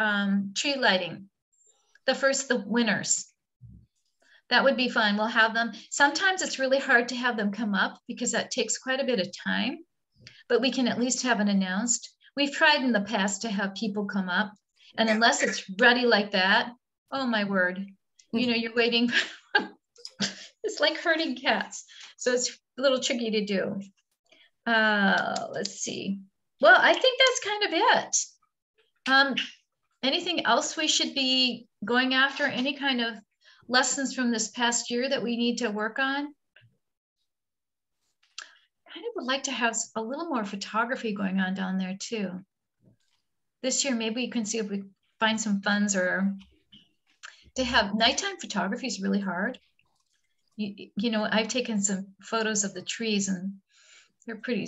Speaker 1: tree lighting, the winners. That would be fun. We'll have them. Sometimes it's really hard to have them come up because that takes quite a bit of time, but we can at least have it announced. We've tried in the past to have people come up, and unless it's ready like that, oh my word, you know, you're waiting. It's like herding cats. So it's a little tricky to do. Let's see. Well, I think that's kind of it. Anything else we should be going after? Any kind of lessons from this past year that we need to work on? Kind of would like to have a little more photography going on down there too. This year, maybe we can see if we find some funds, or to have nighttime photography is really hard. You know, I've taken some photos of the trees, and they're pretty,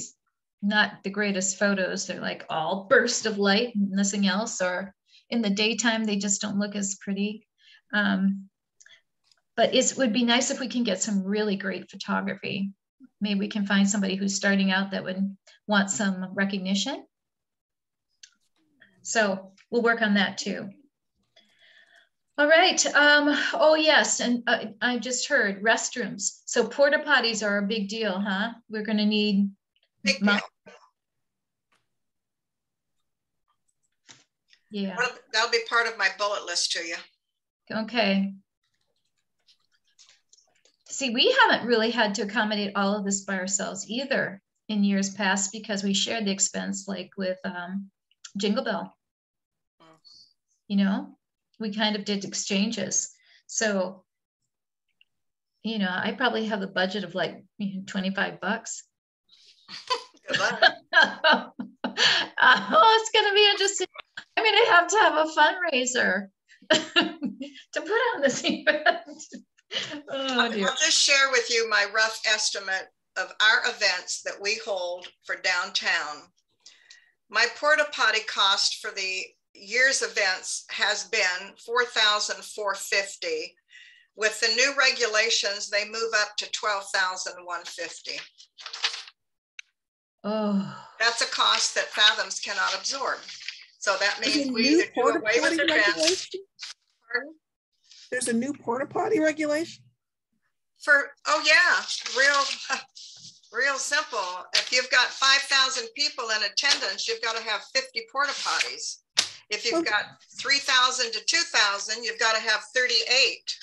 Speaker 1: not the greatest photos. They're like all burst of light and nothing else, or in the daytime, they just don't look as pretty. But it would be nice if we can get some really great photography. Maybe we can find somebody who's starting out that would want some recognition. So we'll work on that too. All right. Oh yes, and I just heard restrooms. So porta potties are a big deal, huh? We're going to need.
Speaker 2: Big deal.
Speaker 1: Yeah.
Speaker 2: Well, that'll be part of my bullet list to you.
Speaker 1: Okay. See, we haven't really had to accommodate all of this by ourselves either in years past, because we shared the expense, like with Jingle Bell. You know, we kind of did exchanges. So, you know, I probably have a budget of like $25.
Speaker 2: Good luck.
Speaker 1: Oh, it's going to be interesting. I'm going to have a fundraiser to put on this event. Oh,
Speaker 2: I'll just share with you my rough estimate of our events that we hold for downtown. My porta potty cost for the year's events has been $4,450. With the new regulations, they move up to $12,150.
Speaker 1: Oh,
Speaker 2: that's a cost that Fathoms cannot absorb. So that means we either do away with events. Pardon?
Speaker 5: There's a new porta potty regulation?
Speaker 2: Oh yeah, real simple. If you've got 5,000 people in attendance, you've got to have 50 porta potties. If you've got 3,000 to 2,000, you've got to have 38.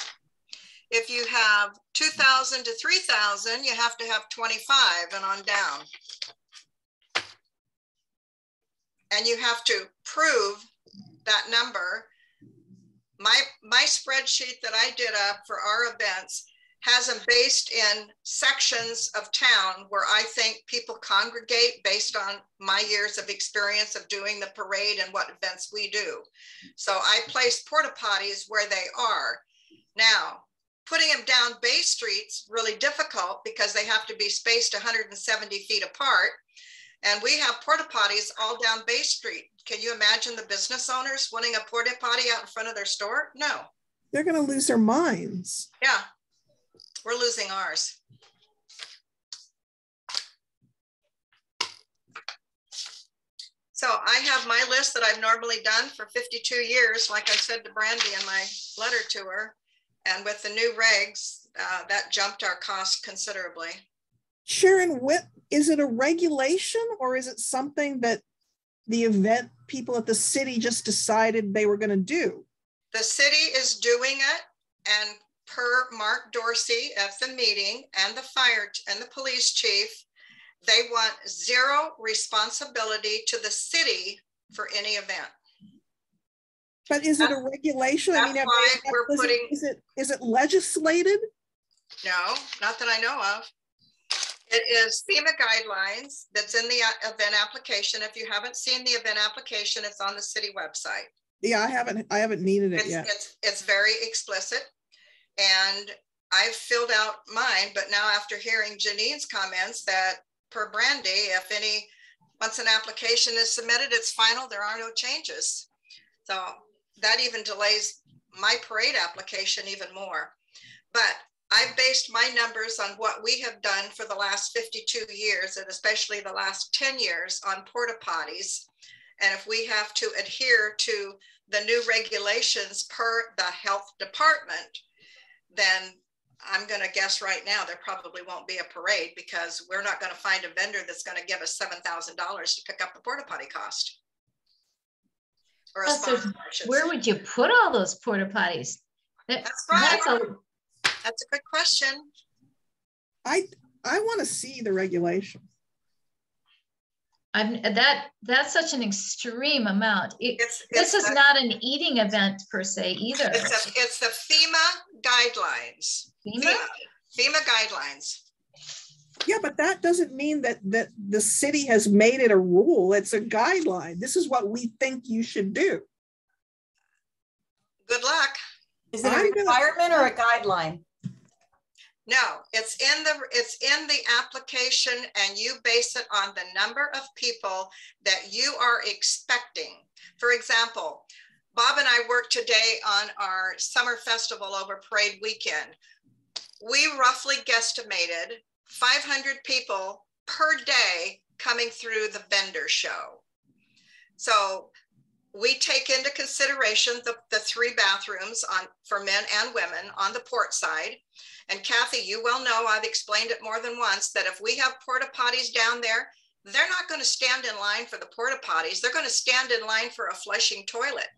Speaker 2: If you have 2,000 to 3,000, you have to have 25 and on down. And you have to prove that number. My spreadsheet that I did up for our events has them based in sections of town where I think people congregate based on my years of experience of doing the parade and what events we do. So I place porta potties where they are. Now, putting them down Bay Street's really difficult because they have to be spaced 170 feet apart. And we have porta potties all down Bay Street. Can you imagine the business owners wanting a porta potty out in front of their store? No.
Speaker 5: They're going to lose their minds.
Speaker 2: Yeah, we're losing ours. So I have my list that I've normally done for 52 years, like I said to Brandy in my letter to her. And with the new regs, that jumped our cost considerably.
Speaker 5: Sharon, is it a regulation or is it something that the event people at the city just decided they were going to do?
Speaker 2: The city is doing it, and per Mark Dorsey at the meeting and the fire and the police chief, they want zero responsibility to the city for any event.
Speaker 5: But is it a regulation?
Speaker 2: That's why we're putting.
Speaker 5: Is it legislated?
Speaker 2: No, not that I know of. It is FEMA guidelines that's in the event application. If you haven't seen the event application, it's on the city website.
Speaker 5: Yeah, I haven't needed it yet.
Speaker 2: It's very explicit, and I've filled out mine. But now, after hearing Janine's comments, that per Brandy, once an application is submitted, it's final. There are no changes. So that even delays my parade application even more. But I've based my numbers on what we have done for the last 52 years, and especially the last 10 years on porta potties. And if we have to adhere to the new regulations per the health department, then I'm going to guess right now there probably won't be a parade, because we're not going to find a vendor that's going to give us $7,000 to pick up the porta potty cost. Or a sponsor,
Speaker 1: where would you put all those porta potties?
Speaker 2: That's right. That's a good question.
Speaker 5: I want to see the regulation.
Speaker 1: That's such an extreme amount. This is not an eating event per se either.
Speaker 2: It's the FEMA guidelines. FEMA guidelines.
Speaker 5: Yeah, but that doesn't mean that the city has made it a rule. It's a guideline. This is what we think you should do.
Speaker 2: Good luck.
Speaker 6: Is it a requirement or a guideline?
Speaker 2: No, it's in the application, and you base it on the number of people that you are expecting. For example, Bob and I worked today on our summer festival over parade weekend. We roughly guesstimated 500 people per day coming through the vendor show. So we take into consideration the 3 bathrooms for men and women on the port side. And Kathy, you well know, I've explained it more than once, that if we have porta potties down there, they're not going to stand in line for the porta potties. They're going to stand in line for a flushing toilet.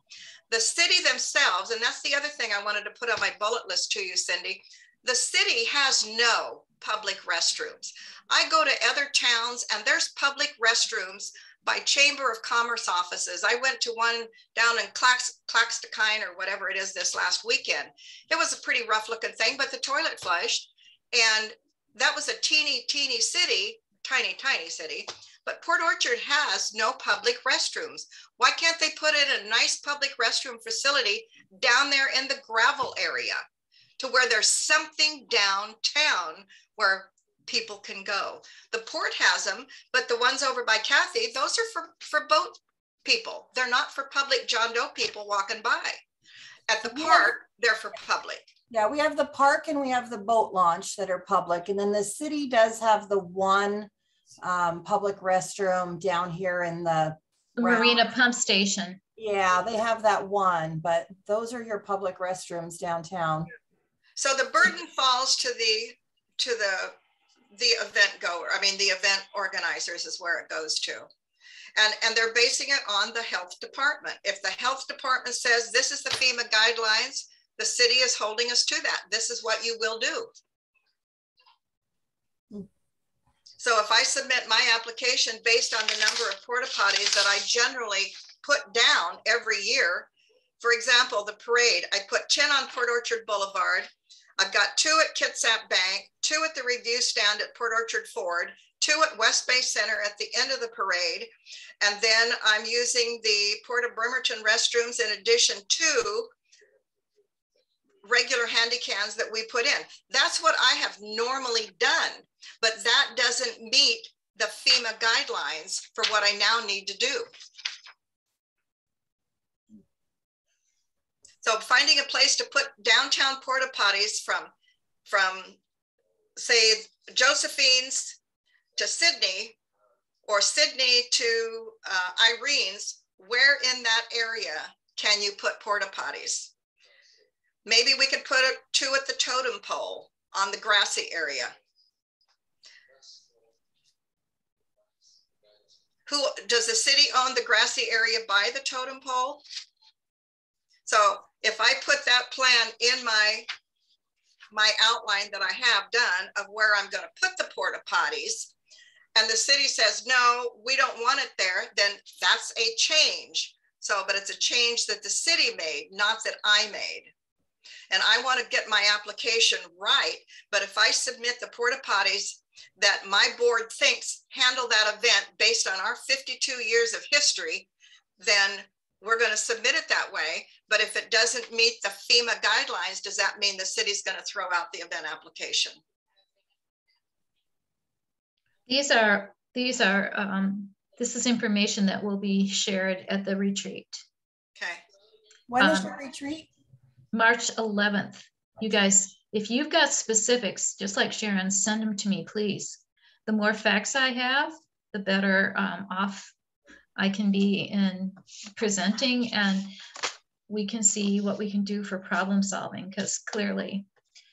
Speaker 2: The city themselves, and that's the other thing I wanted to put on my bullet list to you, Cindy, the city has no public restrooms. I go to other towns and there's public restrooms by Chamber of Commerce offices. I went to one down in Claxtakine or whatever it is this last weekend. It was a pretty rough looking thing, but the toilet flushed. And that was a teeny city, tiny city. But Port Orchard has no public restrooms. Why can't they put in a nice public restroom facility down there in the gravel area, to where there's something downtown where people can go? The port has them, but the ones over by Kathy, those are for boat people. They're not for public John Doe people walking by. At the park, they're for public.
Speaker 6: Yeah, we have the park and we have the boat launch that are public. And then the city does have the one public restroom down here in the
Speaker 1: Marina Pump Station.
Speaker 6: Yeah, they have that one, but those are your public restrooms downtown.
Speaker 2: So the burden falls to the event goer. I mean, the event organizers is where it goes to. And they're basing it on the health department. If the health department says this is the FEMA guidelines, the city is holding us to that. This is what you will do. So if I submit my application based on the number of porta potties that I generally put down every year, for example, the parade, I put 10 on Port Orchard Boulevard. I've got 2 at Kitsap Bank, 2 at the review stand at Port Orchard Ford, 2 at West Bay Center at the end of the parade. And then I'm using the Port of Bremerton restrooms in addition to regular handy cans that we put in. That's what I have normally done, but that doesn't meet the FEMA guidelines for what I now need to do. So finding a place to put downtown porta potties from say Josephine's to Sydney, or Sydney to Irene's, where in that area can you put porta potties? Maybe we could put 2 at the totem pole on the grassy area. Does the city own the grassy area by the totem pole? So if I put that plan in my outline that I have done of where I'm going to put the porta potties, and the city says, no, we don't want it there, then that's a change. So, but it's a change that the city made, not that I made. And I want to get my application right. But if I submit the porta potties that my board thinks handle that event based on our 52 years of history, then we're going to submit it that way. But if it doesn't meet the FEMA guidelines, does that mean the city's going to throw out the event application?
Speaker 1: This is information that will be shared at the retreat.
Speaker 2: Okay.
Speaker 6: When is the retreat?
Speaker 1: March 11th. You guys, if you've got specifics, just like Sharon, send them to me, please. The more facts I have, the better off I can be in presenting, and we can see what we can do for problem solving, because clearly.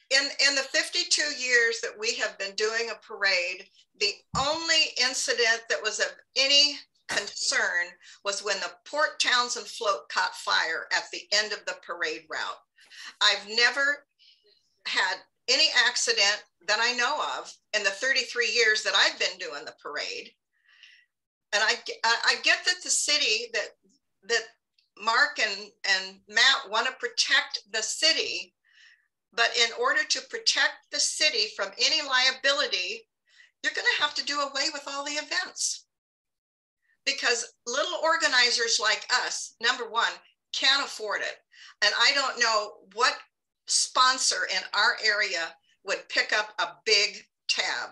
Speaker 2: In the 52 years that we have been doing a parade, the only incident that was of any concern was when the Port Townsend float caught fire at the end of the parade route. I've never had any accident that I know of in the 33 years that I've been doing the parade. And I get that the city, that Mark and Matt want to protect the city, but in order to protect the city from any liability, you're going to have to do away with all the events. Because little organizers like us, number one, can't afford it. And I don't know what sponsor in our area would pick up a big tab.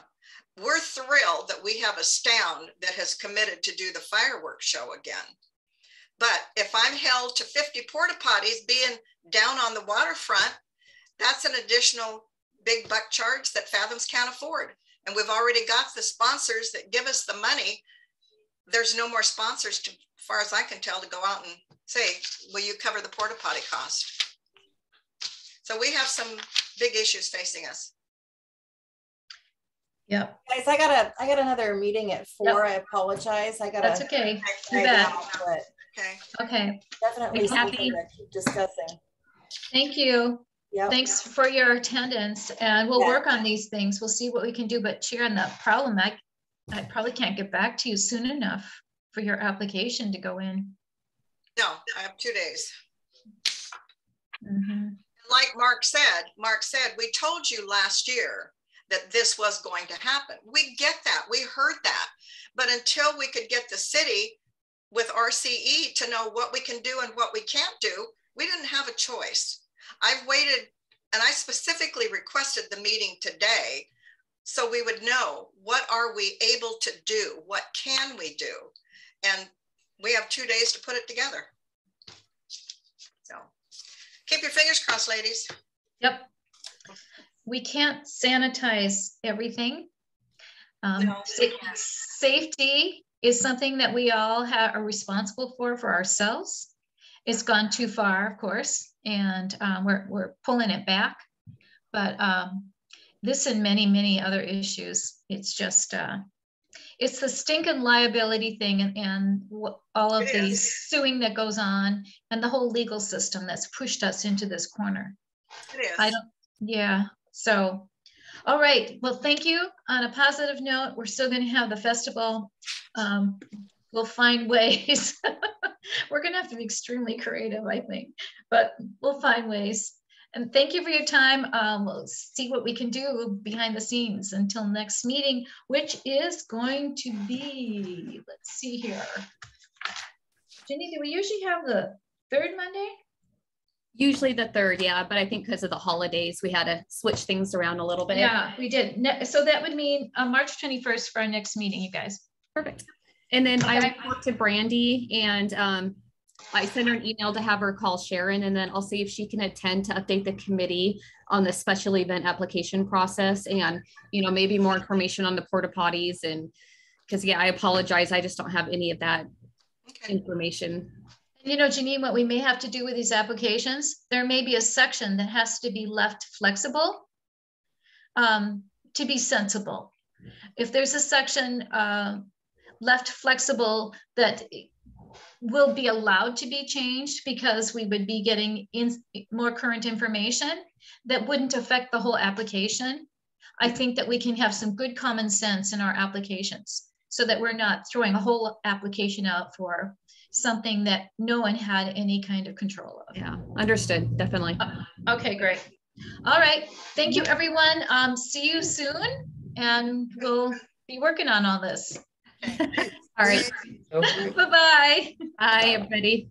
Speaker 2: We're thrilled that we have a Astound that has committed to do the fireworks show again. But if I'm held to 50 porta potties being down on the waterfront, that's an additional big buck charge that Fathoms can't afford. And we've already got the sponsors that give us the money. There's no more sponsors, as far as I can tell, to go out and say, will you cover the porta potty cost? So we have some big issues facing us.
Speaker 1: Yep.
Speaker 6: Guys, I got another meeting at 4. Yep. I apologize.
Speaker 1: That's okay. You bet. Okay.
Speaker 6: Definitely something to keep discussing.
Speaker 1: Thank you.
Speaker 6: Yep.
Speaker 1: Thanks for your attendance, and we'll work on these things. We'll see what we can do. But Sharon, the problem, I probably can't get back to you soon enough for your application to go in.
Speaker 2: No, I have 2 days.
Speaker 1: Mm-hmm.
Speaker 2: Like Mark said, we told you last year that this was going to happen. We get that, we heard that. But until we could get the city with RCE to know what we can do and what we can't do, we didn't have a choice. I've waited, and I specifically requested the meeting today so we would know, what are we able to do? What can we do? And we have 2 days to put it together. So keep your fingers crossed, ladies.
Speaker 1: Yep. we can't sanitize everything.
Speaker 2: No,
Speaker 1: Safety is something that we all are responsible for ourselves. It's gone too far, of course, and we're pulling it back. But this and many, many other issues, it's just, it's the stinking liability thing and all of the suing that goes on and the whole legal system that's pushed us into this corner.
Speaker 2: It is.
Speaker 1: Yeah, so, all right. Well, thank you. On a positive note, we're still going to have the festival. We'll find ways. We're going to have to be extremely creative, I think, but we'll find ways. And thank you for your time. We'll see what we can do behind the scenes until next meeting, which is going to be, let's see here. Jenny, do we usually have the third Monday?
Speaker 4: Usually the third, yeah, but I think because of the holidays, we had to switch things around a little bit.
Speaker 1: Yeah, we did. So that would mean March 21st for our next meeting, you guys.
Speaker 4: Perfect. And then I talked to Brandy and I sent her an email to have her call Sharon, and then I'll see if she can attend to update the committee on the special event application process and, you know, maybe more information on the porta potties. And because, yeah, I apologize. I just don't have any of that information.
Speaker 1: You know, Janine, what we may have to do with these applications, there may be a section that has to be left flexible to be sensible. If there's a section left flexible that will be allowed to be changed because we would be getting more current information that wouldn't affect the whole application, I think that we can have some good common sense in our applications so that we're not throwing a whole application out for something that no one had any kind of control of.
Speaker 4: Yeah, understood, definitely.
Speaker 1: Okay, great. All right, thank you everyone. See you soon and we'll be working on all this.
Speaker 4: All right.
Speaker 1: Bye-bye.
Speaker 4: Bye, everybody.